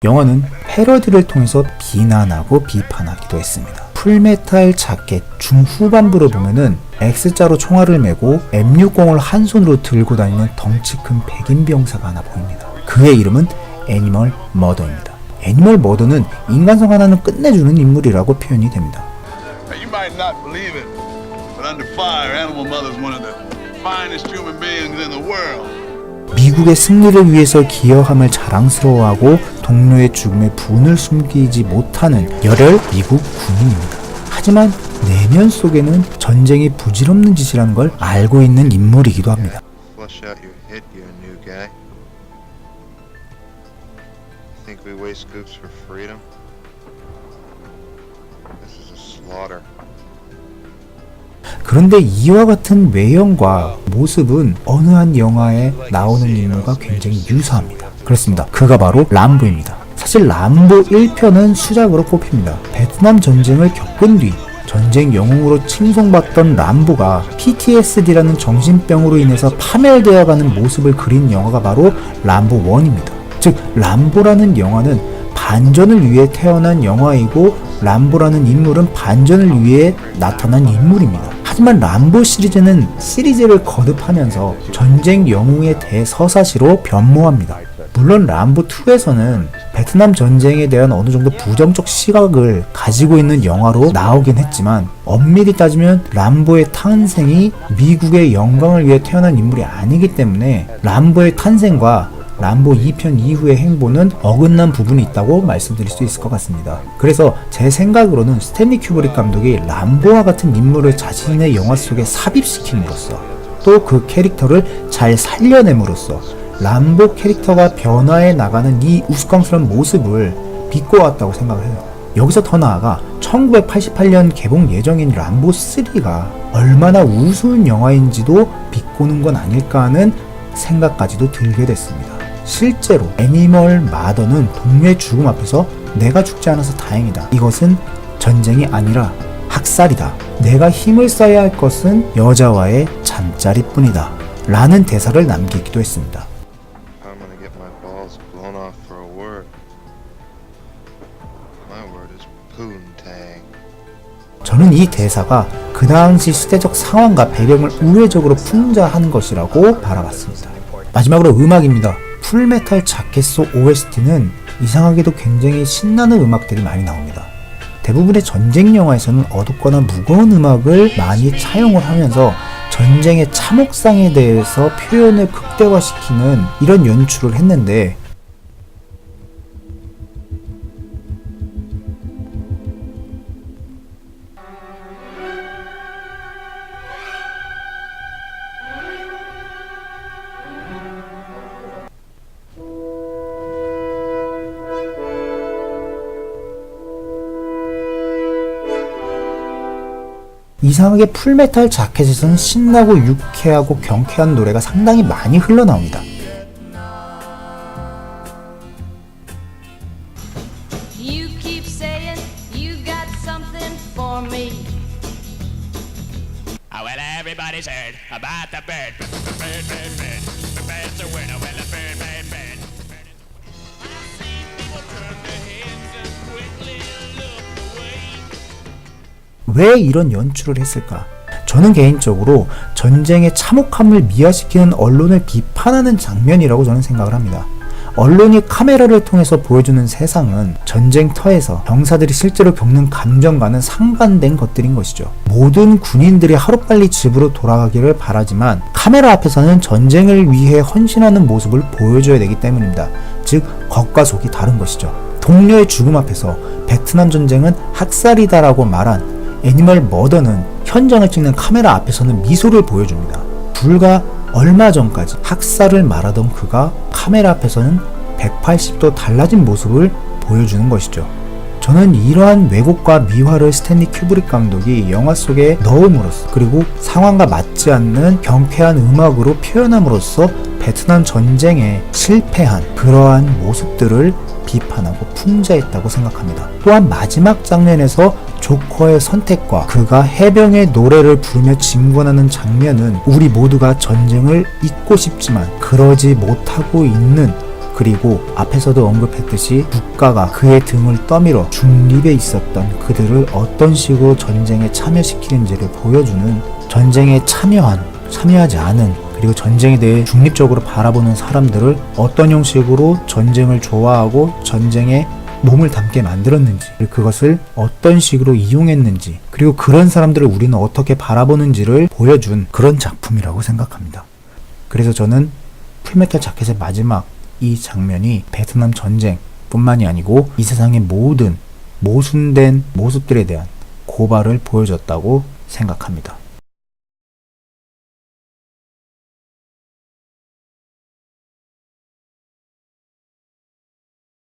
영화는 패러디를 통해서 비난하고 비판하기도 했습니다. 풀메탈 자켓 중후반부를 보면은 X자로 총알을 메고 M60을 한 손으로 들고 다니는 덩치 큰 백인 병사가 하나 보입니다. 그의 이름은 애니멀 머더입니다. 애니멀 머더는 인간성 하나는 끝내주는 인물이라고 표현이 됩니다. You might not believe it, but under fire, Animal Mother is one of the finest human beings in the world. 미국의 승리를 위해서 기여함을 자랑스러워하고 동료의 죽음에 분을 숨기지 못하는 열혈 미국 군인입니다. 하지만 내면 속에는 전쟁이 부질없는 짓이라는 걸 알고 있는 인물이기도 합니다. Flush out your head, you new guy. Think we waste scoops for freedom? This is a slaughter. 그런데 이와 같은 외형과 모습은 어느 한 영화에 나오는 인물과 굉장히 유사합니다. 그렇습니다. 그가 바로 람보입니다. 사실 람보 1편은 수작으로 꼽힙니다. 베트남 전쟁을 겪은 뒤 전쟁 영웅으로 칭송받던 람보가 PTSD라는 정신병으로 인해서 파멸되어가는 모습을 그린 영화가 바로 람보 1입니다. 즉 람보라는 영화는 반전을 위해 태어난 영화이고 람보라는 인물은 반전을 위해 나타난 인물입니다. 하지만 람보 시리즈는 시리즈를 거듭하면서 전쟁 영웅의 대서사시로 변모합니다. 물론 람보2에서는 베트남 전쟁에 대한 어느 정도 부정적 시각을 가지고 있는 영화로 나오긴 했지만 엄밀히 따지면 람보의 탄생이 미국의 영광을 위해 태어난 인물이 아니기 때문에 람보의 탄생과 람보 2편 이후의 행보는 어긋난 부분이 있다고 말씀드릴 수 있을 것 같습니다. 그래서 제 생각으로는 스탠리 큐브릭 감독이 람보와 같은 인물을 자신의 영화 속에 삽입시킴으로써 또 그 캐릭터를 잘 살려냄으로써 람보 캐릭터가 변화해 나가는 이 우스꽝스러운 모습을 비꼬았다고 생각을 해요. 여기서 더 나아가 1988년 개봉 예정인 람보 3가 얼마나 우스운 영화인지도 비꼬는 건 아닐까 하는 생각까지도 들게 됐습니다. 실제로 애니멀 마더는 동료의 죽음 앞에서 내가 죽지 않아서 다행이다. 이것은 전쟁이 아니라 학살이다. 내가 힘을 써야 할 것은 여자와의 잠자리뿐이다. 라는 대사를 남기기도 했습니다. I'm gonna get my balls blown off for a word. My word is poontang. 저는 이 대사가 그 당시 시대적 상황과 배경을 우회적으로 풍자한 것이라고 바라봤습니다. 마지막으로 음악입니다. 풀메탈 자켓 속 OST는 이상하게도 굉장히 신나는 음악들이 많이 나옵니다. 대부분의 전쟁 영화에서는 어둡거나 무거운 음악을 많이 차용을 하면서 전쟁의 참혹상에 대해서 표현을 극대화시키는 이런 연출을 했는데 이상하게 풀메탈 자켓에서는 신나고 유쾌하고 경쾌한 노래가 상당히 많이 흘러나옵니다. You keep saying you got something for me. Well, everybody's heard about the bird. Bird, bird, bird. The bird's a winner. Well, the bird, bird, bird. I've seen people turn their heads and quickly look away. 왜 이런 연출을 했을까? 저는 개인적으로 전쟁의 참혹함을 미화시키는 언론을 비판하는 장면이라고 저는 생각을 합니다. 언론이 카메라를 통해서 보여주는 세상은 전쟁터에서 병사들이 실제로 겪는 감정과는 상반된 것들인 것이죠. 모든 군인들이 하루빨리 집으로 돌아가기를 바라지만 카메라 앞에서는 전쟁을 위해 헌신하는 모습을 보여줘야 되기 때문입니다. 즉 겉과 속이 다른 것이죠. 동료의 죽음 앞에서 베트남 전쟁은 학살이다라고 말한 애니멀 머더는 현장을 찍는 카메라 앞에서는 미소를 보여줍니다. 불과 얼마 전까지 학살을 말하던 그가 카메라 앞에서는 180도 달라진 모습을 보여주는 것이죠. 저는 이러한 왜곡과 미화를 스탠리 큐브릭 감독이 영화 속에 넣음으로써 그리고 상황과 맞지 않는 경쾌한 음악으로 표현함으로써 베트남 전쟁에 실패한 그러한 모습들을 비판하고 풍자했다고 생각합니다. 또한 마지막 장면에서 조커의 선택과 그가 해병의 노래를 부르며 진군하는 장면은 우리 모두가 전쟁을 잊고 싶지만 그러지 못하고 있는 그리고 앞에서도 언급했듯이 국가가 그의 등을 떠밀어 중립에 있었던 그들을 어떤 식으로 전쟁에 참여시키는지를 보여주는, 전쟁에 참여하지 않은, 그리고 전쟁에 대해 중립적으로 바라보는 사람들을 어떤 형식으로 전쟁을 좋아하고 전쟁에 몸을 담게 만들었는지, 그것을 어떤 식으로 이용했는지, 그리고 그런 사람들을 우리는 어떻게 바라보는지를 보여준 그런 작품이라고 생각합니다. 그래서 저는 풀메탈 자켓의 마지막 이 장면이 베트남 전쟁 뿐만이 아니고 이 세상의 모든 모순된 모습들에 대한 고발을 보여줬다고 생각합니다.